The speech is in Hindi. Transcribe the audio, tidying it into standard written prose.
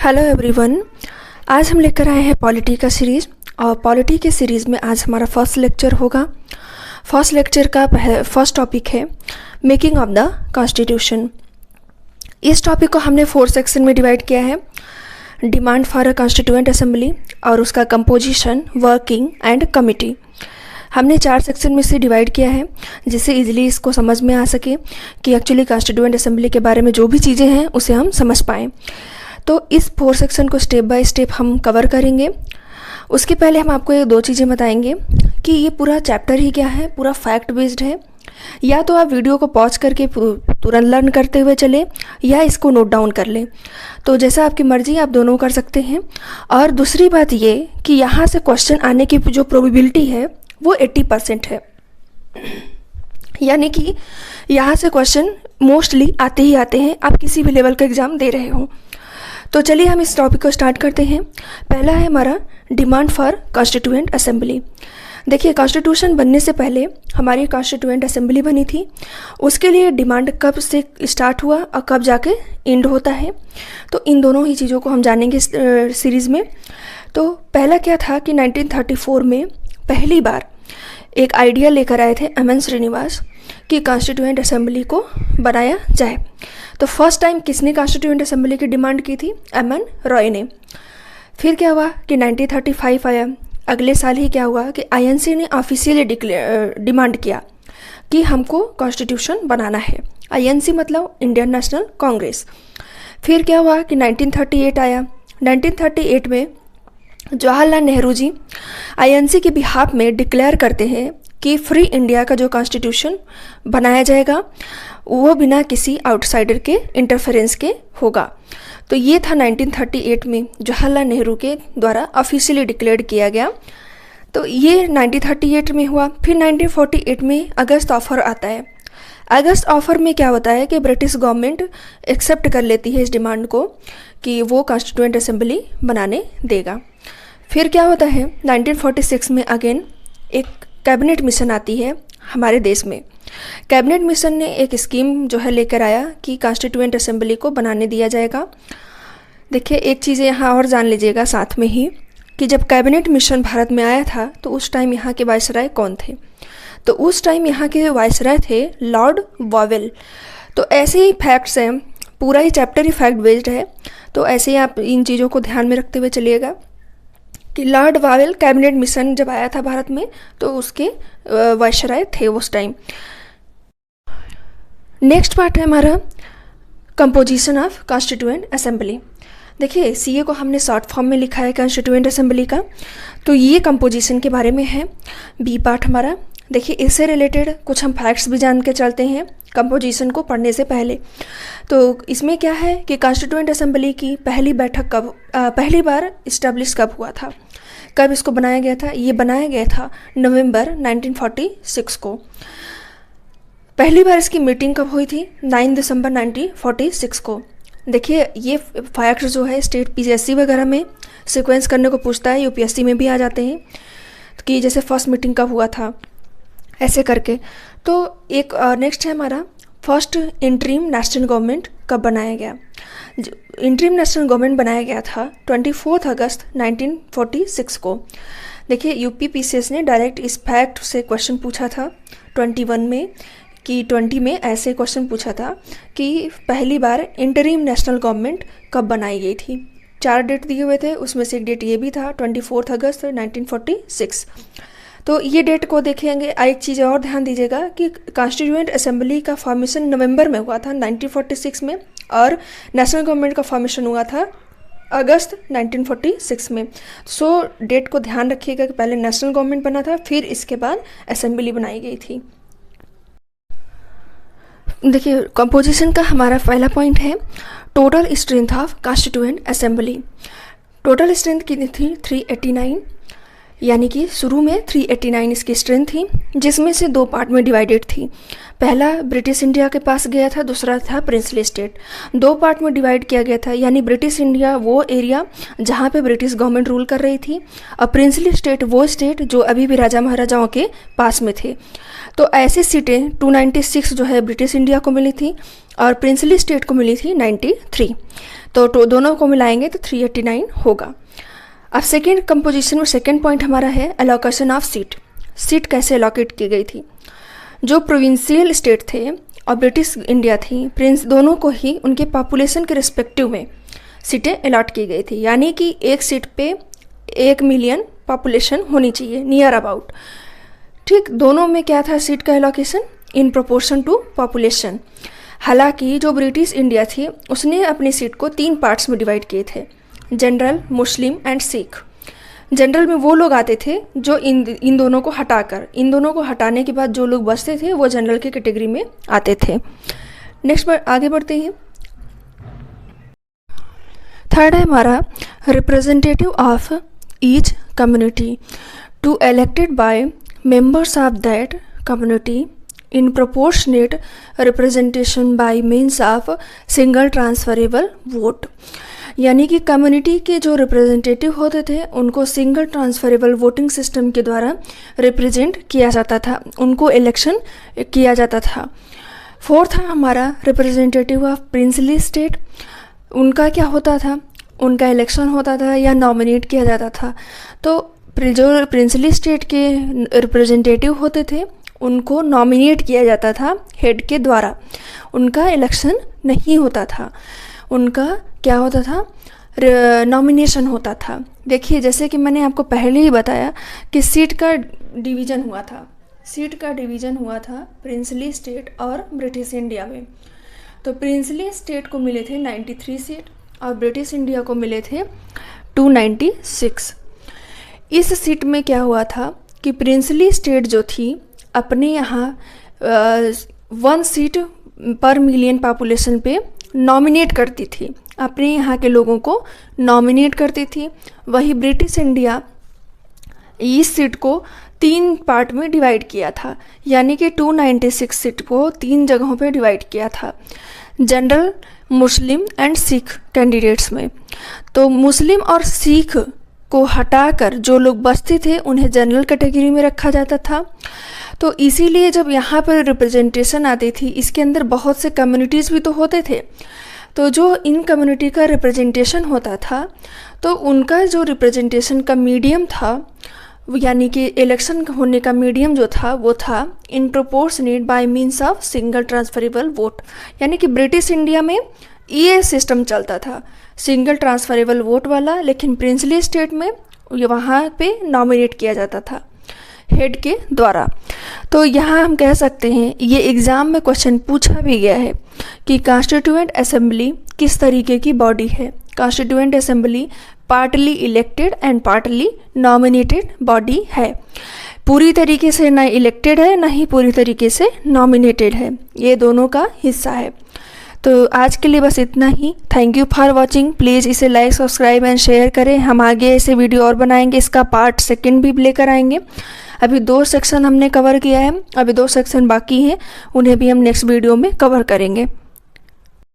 Hello everyone. आज हम लेकर आए हैं पॉलिटी का सीरीज़ और पॉलिटी के सीरीज़ में आज हमारा फर्स्ट लेक्चर होगा। फर्स्ट लेक्चर का फर्स्ट टॉपिक है मेकिंग ऑफ द कॉन्स्टिट्यूशन। इस टॉपिक को हमने 4 सेक्शन में डिवाइड किया है। Demand for a constituent assembly और उसका कंपोजिशन, वर्किंग एंड कमिटी। हमने 4 सेक्शन में से डिवाइड किया है जिससे इजीली इसको समझ में आ सके कि एक्चुअली कॉन्स्टिट्यूएंट असेंबली के बारे में जो भी चीज़ें हैं उसे हम समझ पाएँ। तो इस 4 सेक्शन को स्टेप बाय स्टेप हम कवर करेंगे। उसके पहले हम आपको ये 2 चीज़ें बताएंगे कि ये पूरा चैप्टर ही क्या है, पूरा फैक्ट बेस्ड है। या तो आप वीडियो को पॉज करके तुरंत लर्न करते हुए चले या इसको नोट डाउन कर लें, तो जैसा आपकी मर्ज़ी आप दोनों कर सकते हैं। और दूसरी बात ये कि यहाँ से क्वेश्चन आने की जो प्रोबेबिलिटी है वो 80% है, यानी कि यहाँ से क्वेश्चन मोस्टली आते ही आते हैं, आप किसी भी लेवल का एग्ज़ाम दे रहे हो। तो चलिए हम इस टॉपिक को स्टार्ट करते हैं। पहला है हमारा डिमांड फॉर कॉन्स्टिट्यूएंट असेंबली। देखिए, कॉन्स्टिट्यूशन बनने से पहले हमारी कॉन्स्टिट्यूएंट असेंबली बनी थी। उसके लिए डिमांड कब से स्टार्ट हुआ और कब जाके एंड होता है, तो इन दोनों ही चीज़ों को हम जानेंगे सीरीज़ में। तो पहला क्या था कि 1934 में पहली बार एक आइडिया लेकर आए थे एम एन श्रीनिवास कि कॉन्स्टिट्यूएंट असेंबली को बनाया जाए। तो फर्स्ट टाइम किसने कॉन्स्टिट्यूएंट असेंबली की डिमांड की थी? एम एन रॉय ने। फिर क्या हुआ कि 1935 आया। अगले साल ही क्या हुआ कि आईएनसी ने ऑफिशियली डिमांड किया कि हमको कॉन्स्टिट्यूशन बनाना है। आईएनसी मतलब इंडियन नेशनल कांग्रेस। फिर क्या हुआ कि 1938 आया। 1938 में जवाहरलाल नेहरू जी आईएनसी के बिहाफ में डिक्लेयर करते हैं कि फ्री इंडिया का जो कॉन्स्टिट्यूशन बनाया जाएगा वो बिना किसी आउटसाइडर के इंटरफेरेंस के होगा। तो ये था 1938 में जवाहरलाल नेहरू के द्वारा ऑफिशियली डिक्लेयर किया गया। तो ये 1938 में हुआ। फिर 1948 में अगस्त ऑफर आता है। अगस्त ऑफर में क्या होता है कि ब्रिटिश गवर्नमेंट एक्सेप्ट कर लेती है इस डिमांड को कि वो कॉन्स्टिट्यूएंट असेंबली बनाने देगा। फिर क्या होता है 1946 में अगेन एक कैबिनेट मिशन आती है हमारे देश में। कैबिनेट मिशन ने एक स्कीम जो है लेकर आया कि कॉन्स्टिट्यूएंट असेंबली को बनाने दिया जाएगा। देखिए, एक चीज़ यहाँ और जान लीजिएगा साथ में ही कि जब कैबिनेट मिशन भारत में आया था तो उस टाइम यहाँ के वायसराय कौन थे? तो उस टाइम यहाँ के वायसराय थे लॉर्ड वॉवेल। तो ऐसे ही फैक्ट्स हैं, पूरा ही चैप्टर ही फैक्ट बेस्ड है। तो ऐसे ही आप इन चीज़ों को ध्यान में रखते हुए चलिएगा कि लॉर्ड वॉवेल कैबिनेट मिशन जब आया था भारत में तो उसके वायसराय थे उस टाइम। नेक्स्ट पार्ट है हमारा कंपोजिशन ऑफ कॉन्स्टिट्यूएंट असेंबली। देखिए, सीए को हमने शॉर्ट फॉर्म में लिखा है कॉन्स्टिट्यूएंट असेंबली का, तो ये कंपोजिशन के बारे में है। बी पार्ट हमारा, देखिए इससे रिलेटेड कुछ हम फैक्ट्स भी जान के चलते हैं कंपोजिशन को पढ़ने से पहले। तो इसमें क्या है कि कॉन्स्टिट्यूएंट असेंबली की पहली बैठक कब, पहली बार इस्टेब्लिश कब हुआ था, कब इसको बनाया गया था? ये बनाया गया था नवंबर 1946 को। पहली बार इसकी मीटिंग कब हुई थी? 9 दिसंबर 1946 को। देखिए, ये फैक्ट्स जो है स्टेट पीएससी वगैरह में सीक्वेंस करने को पूछता है, यूपीएससी में भी आ जाते हैं कि जैसे फर्स्ट मीटिंग कब हुआ था, ऐसे करके। तो एक नेक्स्ट है हमारा फर्स्ट इंटरिम नेशनल गवर्नमेंट कब बनाया गया? इंटरिम नेशनल गवर्नमेंट बनाया गया था 24 अगस्त 1946 को। देखिए, यूपी पीसीएस ने डायरेक्ट इस फैक्ट से क्वेश्चन पूछा था 21 में कि 20 में ऐसे क्वेश्चन पूछा था कि पहली बार इंटरिम नेशनल गवर्नमेंट कब बनाई गई थी। 4 डेट दिए हुए थे, उसमें से एक डेट ये भी था 24 अगस्त 1946। तो ये डेट को देखेंगे। एक चीज़ और ध्यान दीजिएगा कि कॉन्स्टिट्यूएंट असेंबली का फॉर्मेशन नवंबर में हुआ था 1946 में और नेशनल गवर्नमेंट का फॉर्मेशन हुआ था अगस्त 1946 में। सो डेट को ध्यान रखिएगा कि पहले नेशनल गवर्नमेंट बना था, फिर इसके बाद असेंबली बनाई गई थी। देखिए, कंपोजिशन का हमारा पहला पॉइंट है total strength of constituent assembly. Total strength कितनी थी? 389। यानी कि शुरू में 389 इसकी स्ट्रेंथ थी, जिसमें से 2 पार्ट में डिवाइडेड थी। पहला ब्रिटिश इंडिया के पास गया था, दूसरा था प्रिंसली स्टेट। 2 पार्ट में डिवाइड किया गया था, यानी ब्रिटिश इंडिया वो एरिया जहाँ पे ब्रिटिश गवर्नमेंट रूल कर रही थी, और प्रिंसली स्टेट वो स्टेट जो अभी भी राजा महाराजाओं के पास में थे। तो ऐसी सीटें 296 जो है ब्रिटिश इंडिया को मिली थी और प्रिंसली स्टेट को मिली थी 93। तो दोनों को मिलाएंगे तो 389 होगा। अब सेकेंड कंपोजिशन में सेकेंड पॉइंट हमारा है एलोकेशन ऑफ सीट। सीट कैसे एलोकेट की गई थी? जो प्रोविंशियल स्टेट थे और ब्रिटिश इंडिया थी, प्रिंस दोनों को ही उनके पॉपुलेशन के रिस्पेक्टिव में सीटें अलॉट की गई थी, यानी कि एक सीट पे 1 मिलियन पॉपुलेशन होनी चाहिए नियर अबाउट। ठीक, दोनों में क्या था सीट का allocation? In proportion to population. हालांकि जो ब्रिटिश इंडिया थी उसने अपनी सीट को 3 पार्ट्स में डिवाइड किए थे, general, Muslim and Sikh. General में वो लोग आते थे जो इन दोनों को हटाकर, इन दोनों को हटाने के बाद जो लोग बचते थे वो जनरल की कैटेगरी में आते थे। नेक्स्ट आगे बढ़ते हैं। थर्ड है हमारा representative of each community to elected by members of that community in proportionate representation by means of single transferable vote। यानी कि कम्युनिटी के जो रिप्रेजेंटेटिव होते थे उनको सिंगल ट्रांसफरेबल वोटिंग सिस्टम के द्वारा रिप्रेजेंट किया जाता था, उनको इलेक्शन किया जाता था। फोर्थ है हमारा रिप्रेजेंटेटिव ऑफ प्रिंसली स्टेट। उनका क्या होता था? उनका इलेक्शन होता था या नॉमिनेट किया जाता था। तो जो प्रिंसली स्टेट के रिप्रेजेंटेटिव होते थे उनको नॉमिनेट किया जाता था हेड के द्वारा, उनका इलेक्शन नहीं होता था, उनका क्या होता था? नॉमिनेशन होता था। देखिए, जैसे कि मैंने आपको पहले ही बताया कि सीट का डिवीज़न हुआ था, सीट का डिवीज़न हुआ था प्रिंसली स्टेट और ब्रिटिश इंडिया में। तो प्रिंसली स्टेट को मिले थे 93 सीट और ब्रिटिश इंडिया को मिले थे 296। इस सीट में क्या हुआ था कि प्रिंसली स्टेट जो थी अपने यहाँ 1 सीट पर मिलियन पॉपुलेशन पे नॉमिनेट करती थी, अपने यहाँ के लोगों को नॉमिनेट करती थी। वही ब्रिटिश इंडिया इस सीट को 3 पार्ट में डिवाइड किया था, यानी कि 296 सीट को 3 जगहों पे डिवाइड किया था, general, Muslim and Sikh candidates में। तो मुस्लिम और सिख को हटाकर जो लोग बचते थे उन्हें जनरल कैटेगरी में रखा जाता था। तो इसीलिए जब यहाँ पर रिप्रेजेंटेशन आती थी, इसके अंदर बहुत से कम्युनिटीज़ भी तो होते थे, तो जो इन कम्युनिटी का रिप्रेजेंटेशन होता था तो उनका जो रिप्रेजेंटेशन का मीडियम था, यानी कि इलेक्शन होने का मीडियम जो था वो था इन proportionate bye means of single transferable vote. यानी कि ब्रिटिश इंडिया में ये सिस्टम चलता था सिंगल ट्रांसफरेबल वोट वाला, लेकिन प्रिंसली स्टेट में वहाँ पे नॉमिनेट किया जाता था हेड के द्वारा। तो यहाँ हम कह सकते हैं, ये एग्ज़ाम में क्वेश्चन पूछा भी गया है कि कॉन्स्टिट्यूएंट असेंबली किस तरीके की बॉडी है। Constituent assembly partly elected and partly nominated body है, पूरी तरीके से ना इलेक्टेड है ना ही पूरी तरीके से नॉमिनेटेड है, ये दोनों का हिस्सा है। तो आज के लिए बस इतना ही। Thank you for watching. Please इसे लाइक, सब्सक्राइब एंड शेयर करें। हम आगे ऐसे वीडियो और बनाएंगे, इसका पार्ट 2 भी लेकर आएंगे। अभी 2 सेक्शन हमने कवर किया है, अभी 2 सेक्शन बाकी हैं, उन्हें भी हम नेक्स्ट वीडियो में कवर करेंगे।